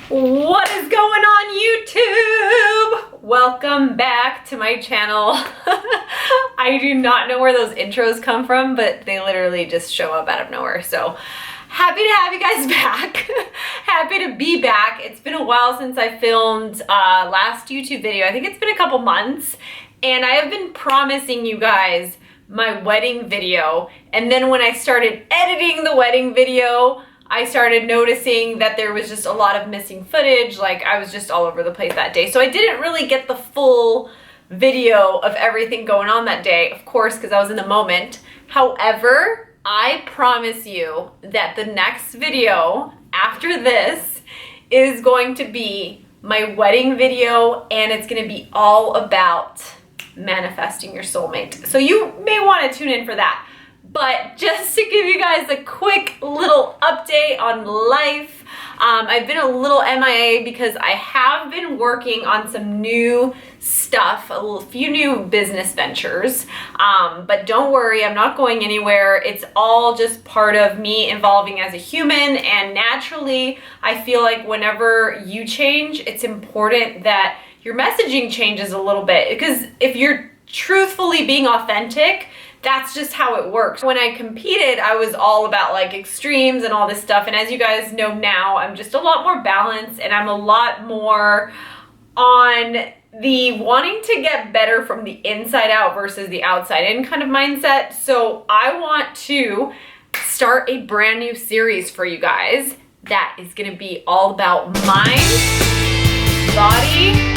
What is going on, YouTube? Welcome back to my channel. I do not know where those intros come from, but they literally just show up out of nowhere. So happy to have you guys back. Happy to be back. It's been a while since I filmed last YouTube video. I think it's been a couple months, and I have been promising you guys my wedding video. And then when I started editing the wedding video, I started noticing that there was just a lot of missing footage. Like, I was just all over the place that day. So I didn't really get the full video of everything going on that day, of course, because I was in the moment. However, I promise you that the next video after this is going to be my wedding video, and it's going to be all about manifesting your soulmate. So you may want to tune in for that. But just to give you guys a quick little update on life, I've been a little MIA because I have been working on some new stuff, a few new business ventures. But don't worry, I'm not going anywhere. It's all just part of me evolving as a human, and naturally, I feel like whenever you change, it's important that your messaging changes a little bit, because if you're truthfully being authentic, that's just how it works. When I competed, I was all about like extremes and all this stuff. And as you guys know now, I'm just a lot more balanced, and I'm a lot more on the wanting to get better from the inside out versus the outside in kind of mindset. So I want to start a brand new series for you guys that is gonna be all about mind, body,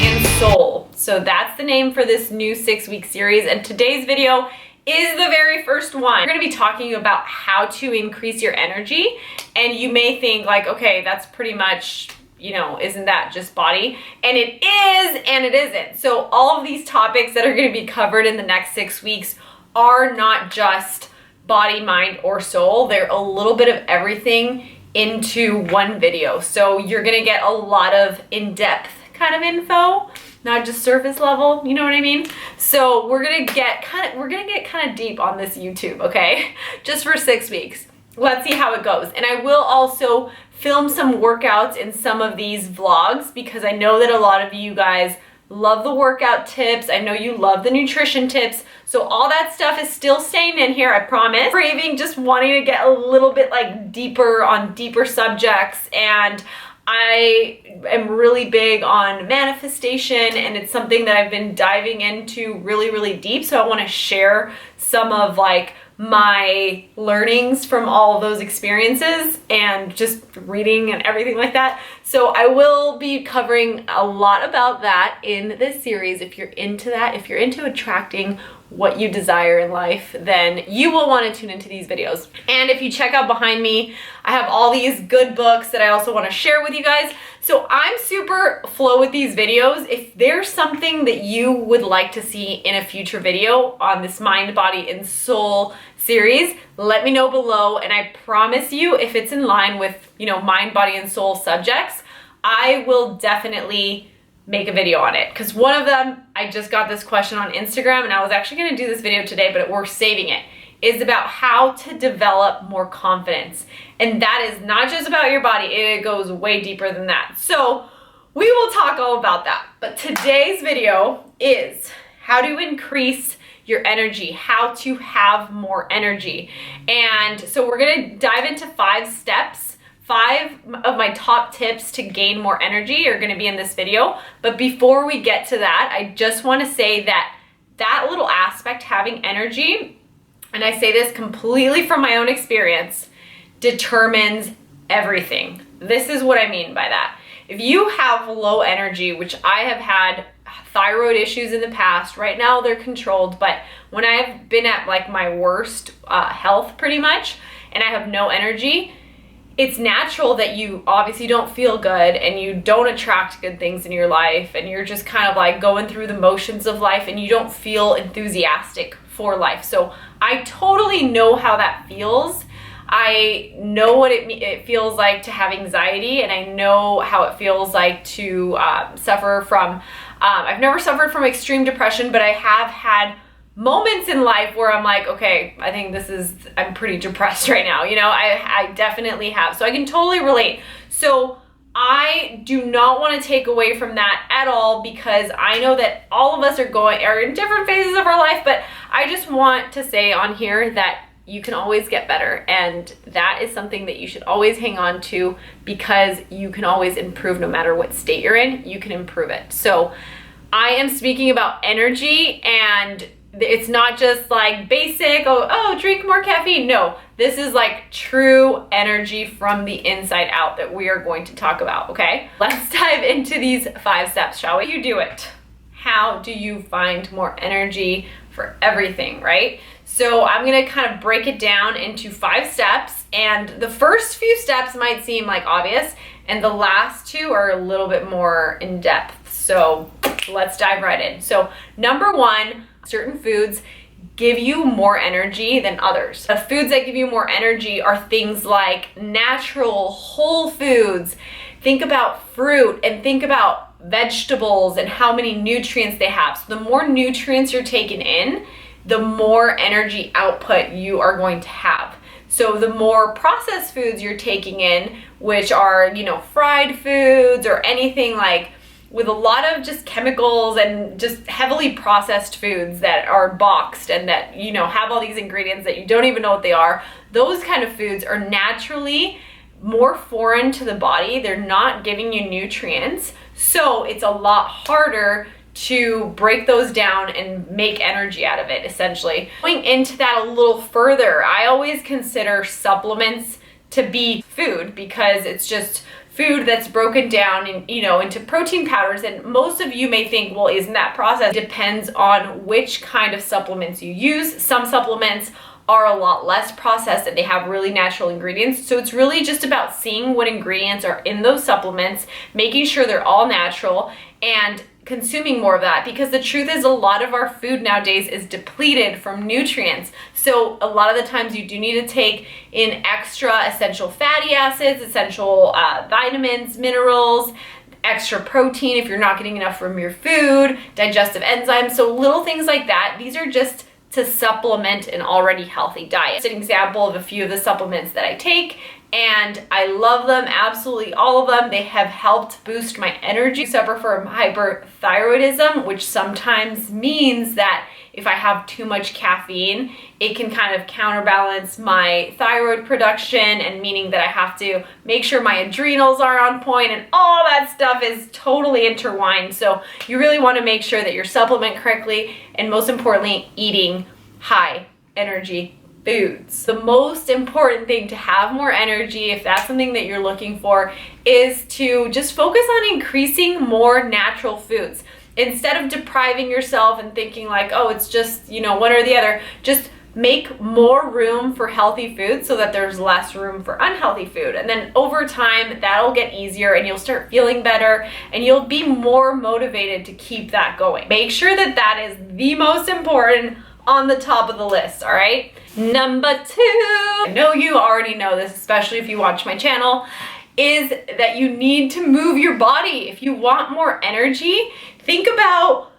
and soul. So that's the name for this new 6-week series, and today's video is the very first one. We're gonna be talking about how to increase your energy, and you may think like, okay, that's pretty much, you know, isn't that just body? And it is, and it isn't. So all of these topics that are gonna be covered in the next 6 weeks are not just body, mind, or soul. They're a little bit of everything into one video. So you're gonna get a lot of in-depth kind of info, not just surface level, you know what I mean? So we're gonna get kind of deep on this YouTube, okay? Just for 6 weeks. Let's see how it goes. And I will also film some workouts in some of these vlogs, because I know that a lot of you guys love the workout tips. I know you love the nutrition tips. So all that stuff is still staying in here, I promise. Craving, just wanting to get a little bit like deeper on deeper subjects, and I am really big on manifestation, and it's something that I've been diving into really, really deep. So I want to share some of like my learnings from all of those experiences and just reading and everything like that. So I will be covering a lot about that in this series. If you're into that, if you're into attracting what you desire in life, then you will want to tune into these videos. And if you check out behind me, I have all these good books that I also want to share with you guys. So I'm super flow with these videos. If there's something that you would like to see in a future video on this mind, body, and soul series, let me know below. And I promise you, if it's in line with, you know, mind, body, and soul subjects, I will definitely make a video on it. Because one of them, I just got this question on Instagram, and I was actually going to do this video today, but we're saving it, is about how to develop more confidence. And that is not just about your body, it goes way deeper than that. So we will talk all about that. But today's video is how to increase your energy, how to have more energy. And so we're going to dive into 5 steps. 5 of my top tips to gain more energy are going to be in this video. But before we get to that, I just want to say that that little aspect, having energy, and I say this completely from my own experience, determines everything. This is what I mean by that. If you have low energy, which I have had thyroid issues in the past, right now they're controlled, but when I've been at like my worst health pretty much, and I have no energy, it's natural that you obviously don't feel good, and you don't attract good things in your life, and you're just kind of like going through the motions of life, and you don't feel enthusiastic for life. So I totally know how that feels. I know what it feels like to have anxiety, and I know how it feels like to suffer from, I've never suffered from extreme depression, but I have had moments in life where I'm like, okay, I think I'm pretty depressed right now. You know, I definitely have. So I can totally relate. So I do not want to take away from that at all, because I know that all of us are in different phases of our life, but I just want to say on here that you can always get better, and that is something that you should always hang on to, because you can always improve. No matter what state you're in, you can improve it. So I am speaking about energy, and it's not just like basic, oh, drink more caffeine. No, this is like true energy from the inside out that we are going to talk about, okay? Let's dive into these 5 steps, shall we? You do it. How do you find more energy for everything, right? So I'm gonna kind of break it down into 5 steps, and the first few steps might seem like obvious, and the last 2 are a little bit more in depth. So let's dive right in. So number 1, certain foods give you more energy than others. The foods that give you more energy are things like natural whole foods. Think about fruit and think about vegetables and how many nutrients they have. So the more nutrients you're taking in, the more energy output you are going to have. So the more processed foods you're taking in, which are, fried foods or anything like with a lot of just chemicals and just heavily processed foods that are boxed and that, have all these ingredients that you don't even know what they are, those kind of foods are naturally more foreign to the body. They're not giving you nutrients. So it's a lot harder to break those down and make energy out of it, essentially. Going into that a little further, I always consider supplements to be food, because it's just food that's broken down into protein powders. And most of you may think, well, isn't that processed? It depends on which kind of supplements you use. Some supplements are a lot less processed and they have really natural ingredients. So it's really just about seeing what ingredients are in those supplements, making sure they're all natural, and consuming more of that, because the truth is a lot of our food nowadays is depleted from nutrients. So a lot of the times you do need to take in extra essential fatty acids, essential vitamins, minerals, extra protein if you're not getting enough from your food, digestive enzymes. So little things like that. These are just to supplement an already healthy diet. It's an example of a few of the supplements that I take, and I love them, absolutely all of them. They have helped boost my energy. I suffer from hyperthyroidism, which sometimes means that if I have too much caffeine, it can kind of counterbalance my thyroid production, and meaning that I have to make sure my adrenals are on point, and all that stuff is totally intertwined. So you really want to make sure that you're supplementing correctly, and most importantly, eating high energy foods. The most important thing to have more energy, if that's something that you're looking for, is to just focus on increasing more natural foods. Instead of depriving yourself and thinking like, oh, it's just, one or the other, just make more room for healthy food so that there's less room for unhealthy food. And then over time, that'll get easier and you'll start feeling better and you'll be more motivated to keep that going. Make sure that that is the most important on the top of the list, all right? Number 2, I know you already know this, especially if you watch my channel, is that you need to move your body. If you want more energy, think about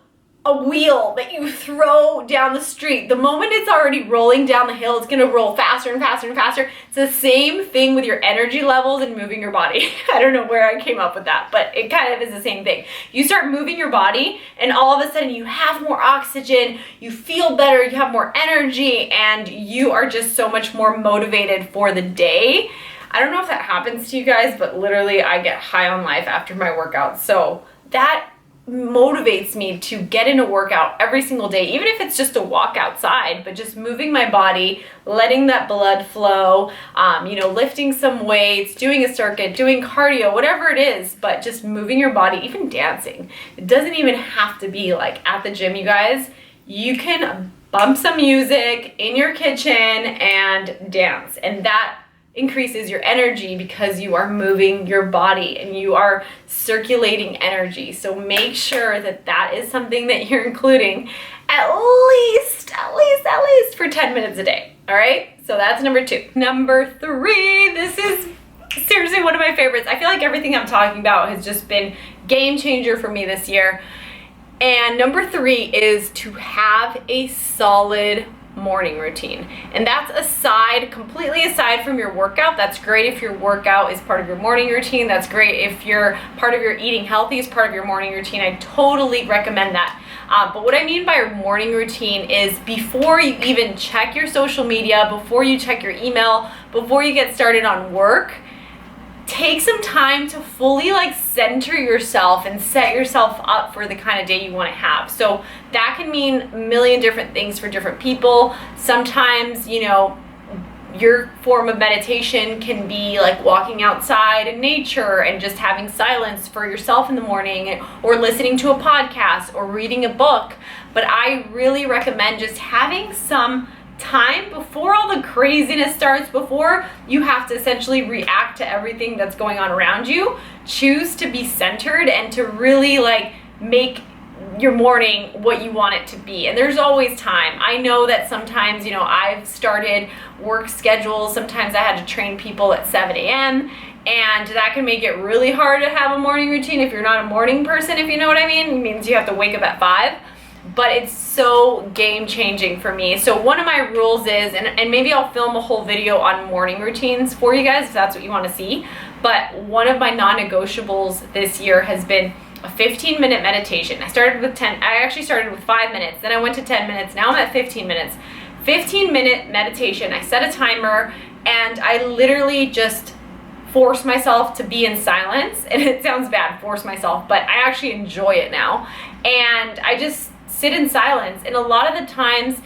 a wheel that you throw down the street. The moment it's already rolling down the hill, it's gonna roll faster and faster and faster. It's the same thing with your energy levels and moving your body. I don't know where I came up with that, but it kind of is the same thing. You start moving your body and all of a sudden you have more oxygen, you feel better, you have more energy, and you are just so much more motivated for the day. I don't know if that happens to you guys, but literally I get high on life after my workout. So that motivates me to get in a workout every single day, even if it's just a walk outside, but just moving my body, letting that blood flow, lifting some weights, doing a circuit, doing cardio, whatever it is, but just moving your body, even dancing. It doesn't even have to be like at the gym, you guys. You can bump some music in your kitchen and dance, and that increases your energy because you are moving your body and you are circulating energy. So make sure that that is something that you're including at least for 10 minutes a day. All right, so that's number 2. Number 3, this is seriously one of my favorites. I feel like everything I'm talking about has just been game changer for me this year. And number 3 is to have a solid morning routine. And that's completely aside from your workout. That's great if your workout is part of your morning routine. That's great if part of your eating healthy is part of your morning routine. I totally recommend that. But what I mean by a morning routine is before you even check your social media, before you check your email, before you get started on work, take some time to fully center yourself and set yourself up for the kind of day you want to have. So that can mean a million different things for different people. Sometimes, your form of meditation can be walking outside in nature and just having silence for yourself in the morning, or listening to a podcast or reading a book. But I really recommend just having some time before all the craziness starts, before you have to essentially react to everything that's going on around you. Choose to be centered and to really make your morning what you want it to be. And there's always time. I know that sometimes, I've started work schedules. Sometimes I had to train people at 7 a.m. and that can make it really hard to have a morning routine if you're not a morning person, if you know what I mean. It means you have to wake up at 5. But it's so game changing for me. So one of my rules is, and maybe I'll film a whole video on morning routines for you guys if that's what you want to see, but one of my non-negotiables this year has been a 15-minute meditation. I actually started with 5 minutes, then I went to 10 minutes, now I'm at 15 minutes. 15-minute meditation. I set a timer and I literally just force myself to be in silence. And it sounds bad, force myself, but I actually enjoy it now. And I just sit in silence. And a lot of the times,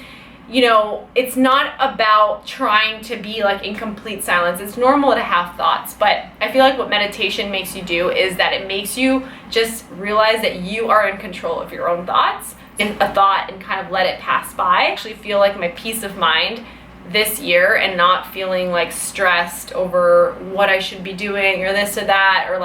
it's not about trying to be in complete silence. It's normal to have thoughts, but I feel like what meditation makes you do is that it makes you just realize that you are in control of your own thoughts, a thought, and kind of let it pass by. I actually feel like my peace of mind this year, and not feeling stressed over what I should be doing or this or that, or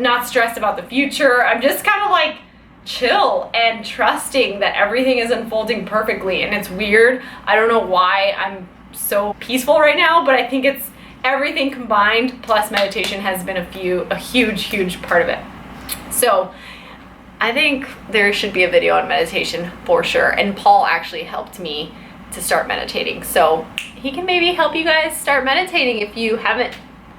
not stressed about the future. I'm just kind of chill and trusting that everything is unfolding perfectly. And it's weird. I don't know why I'm so peaceful right now, but I think it's everything combined, plus meditation has been a huge part of it. So I think there should be a video on meditation for sure. And Paul actually helped me to start meditating. So he can maybe help you guys start meditating if you haven't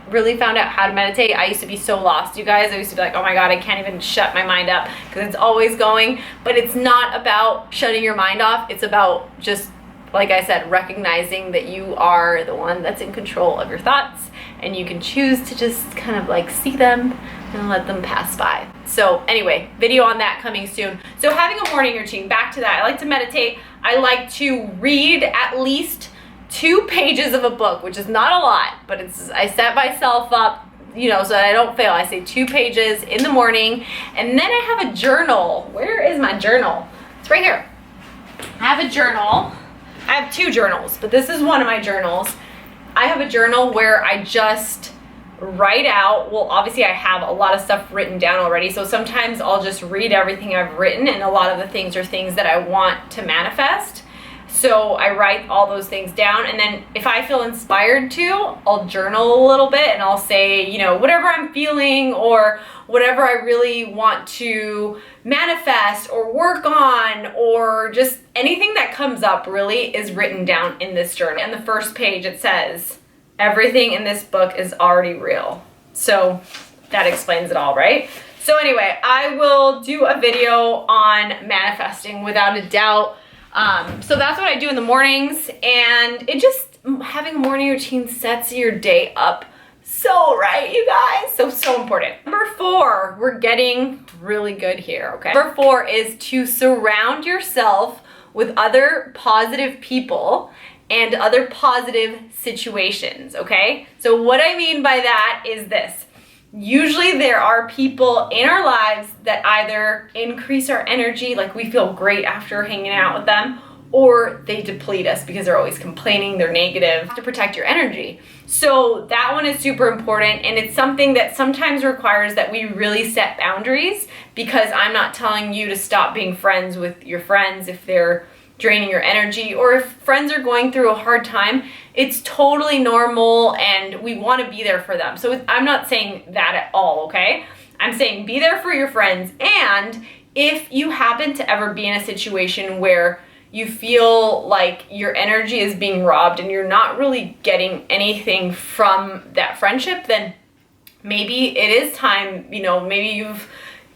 really found out how to meditate. I used to be so lost, you guys. I used to be like, oh my God, I can't even shut my mind up because it's always going. But it's not about shutting your mind off. It's about just, like I said, recognizing that you are the one that's in control of your thoughts, and you can choose to just kind of see them and let them pass by. So anyway, video on that coming soon. So having a morning routine, back to that. I like to meditate. I like to read at least 2 pages of a book, which is not a lot, but I set myself up, so that I don't fail. I say 2 pages in the morning, and then I have a journal. Where is my journal? It's right here. I have a journal. I have 2 journals, but this is one of my journals. I have a journal where I just write out, well, obviously I have a lot of stuff written down already, so sometimes I'll just read everything I've written, and a lot of the things are things that I want to manifest. So I write all those things down, and then if I feel inspired to, I'll journal a little bit, and I'll say, whatever I'm feeling or whatever I really want to manifest or work on, or just anything that comes up really is written down in this journal. On the first page it says, everything in this book is already real. So that explains it all, right? So anyway, I will do a video on manifesting without a doubt. So that's what I do in the mornings, and having a morning routine sets your day up so right, you guys. So important. Number 4, we're getting really good here, okay? Number 4 is to surround yourself with other positive people and other positive situations, okay? So what I mean by that is this. Usually there are people in our lives that either increase our energy, we feel great after hanging out with them, or they deplete us because they're always complaining, they're negative. You have to protect your energy. So that one is super important, and it's something that sometimes requires that we really set boundaries, because I'm not telling you to stop being friends with your friends if they're draining your energy, or if friends are going through a hard time. It's totally normal, and we want to be there for them. So I'm not saying that at all, okay? I'm saying be there for your friends, and if you happen to ever be in a situation where you feel like your energy is being robbed and you're not really getting anything from that friendship, then maybe it is time, you know, maybe you've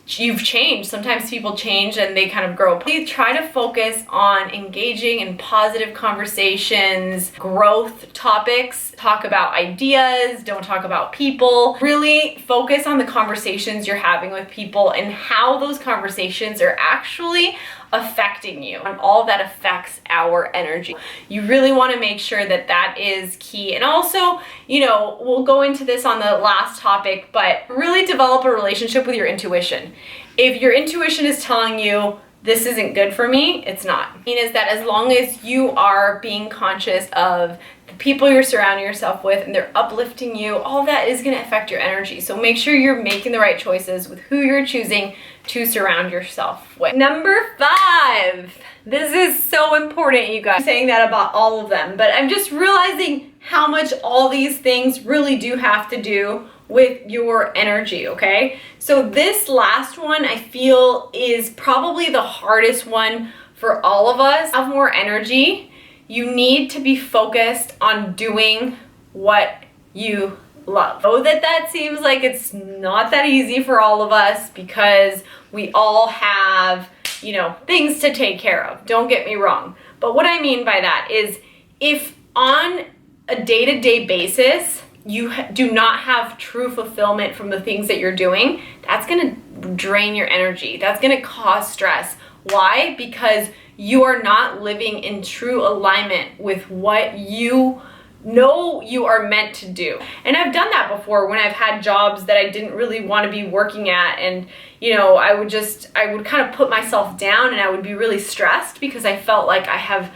changed. Sometimes people change and they kind of grow. Please try to focus on engaging in positive conversations, growth topics. Talk about ideas, don't talk about people. Really focus on the conversations you're having with people and how those conversations are actually affecting you, and all that affects our energy. You really want to make sure that that is key. And also, you know, we'll go into this on the last topic, but really develop a relationship with your intuition. If your intuition is telling you this isn't good for me, it's not. I mean, is that as long as you are being conscious of the people you're surrounding yourself with and they're uplifting you, all that is going to affect your energy. So make sure you're making the right choices with who you're choosing to surround yourself with. Number 5. This is so important, you guys. I'm saying that about all of them, but I'm just realizing how much all these things really do have to do with your energy, okay? So this last one I feel is probably the hardest one for all of us. Have more energy. You need to be focused on doing what you love. I know that seems like it's not that easy for all of us because we all have, you know, things to take care of. Don't get me wrong. But what I mean by that is if on a day-to-day basis, you do not have true fulfillment from the things that you're doing, that's gonna drain your energy. That's gonna cause stress. Why? Because you are not living in true alignment with what you know you are meant to do. And I've done that before when I've had jobs that I didn't really want to be working at, and you know, I would kind of put myself down and I would be really stressed because I felt like I have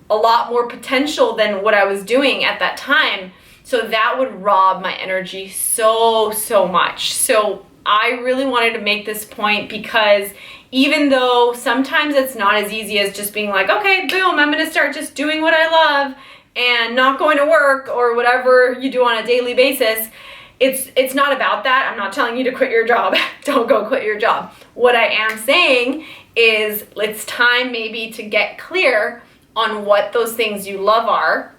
a lot more potential than what I was doing at that time. So that would rob my energy so much. So I really wanted to make this point because even though sometimes it's not as easy as just being like, okay, boom, I'm gonna start just doing what I love and not going to work or whatever you do on a daily basis, it's not about that. I'm not telling you to quit your job. Don't go quit your job. What I am saying is it's time maybe to get clear on what those things you love are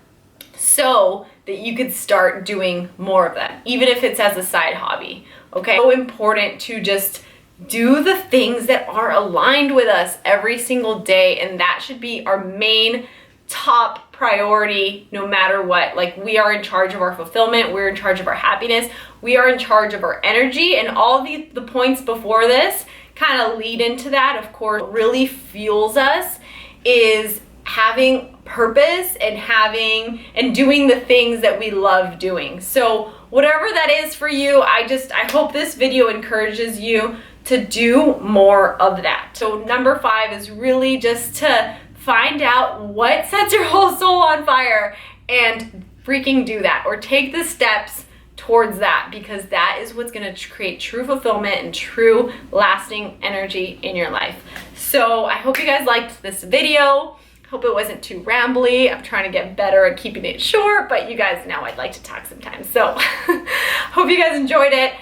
so that you could start doing more of them, even if it's as a side hobby, okay? So important to just do the things that are aligned with us every single day, and that should be our main top priority no matter what. Like, we are in charge of our fulfillment, we're in charge of our happiness, we are in charge of our energy, and all the points before this kind of lead into that. Of course, what really fuels us is having purpose and doing the things that we love doing. So whatever that is for you, I hope this video encourages you to do more of that. So number 5 is really just to find out what sets your whole soul on fire and freaking do that, or take the steps towards that, because that is what's going to create true fulfillment and true lasting energy in your life. So I hope you guys liked this video. Hope it wasn't too rambly. I'm trying to get better at keeping it short, but you guys know I'd like to talk sometimes. So hope you guys enjoyed it.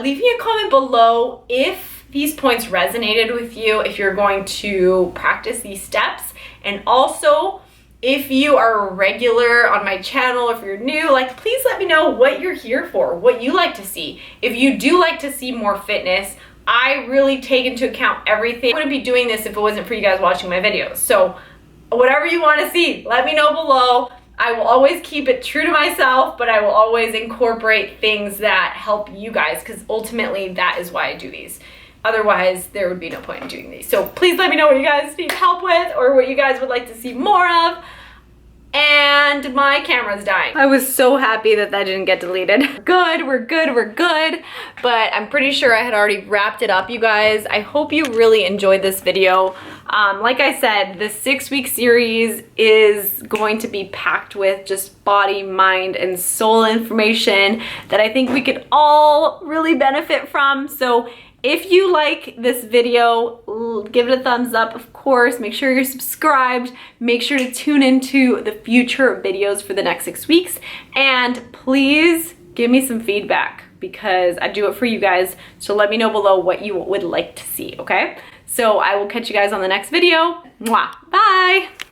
Leave me a comment below if these points resonated with you, if you're going to practice these steps. And also, if you are a regular on my channel, if you're new, like, please let me know what you're here for, what you like to see. If you do like to see more fitness, I really take into account everything. I wouldn't be doing this if it wasn't for you guys watching my videos. So whatever you want to see, let me know below. I will always keep it true to myself, but I will always incorporate things that help you guys, because ultimately that is why I do these. Otherwise, there would be no point in doing these. So please let me know what you guys need help with or what you guys would like to see more of. And my camera's dying. I was so happy that didn't get deleted. Good, we're good, we're good. But I'm pretty sure I had already wrapped it up, you guys. I hope you really enjoyed this video. Like I said, the 6-week series is going to be packed with just body, mind, and soul information that I think we could all really benefit from. So if you like this video, give it a thumbs up, of course. Make sure you're subscribed. Make sure to tune into the future videos for the next 6 weeks. And please give me some feedback, because I do it for you guys. So let me know below what you would like to see, okay? So I will catch you guys on the next video. Mwah. Bye.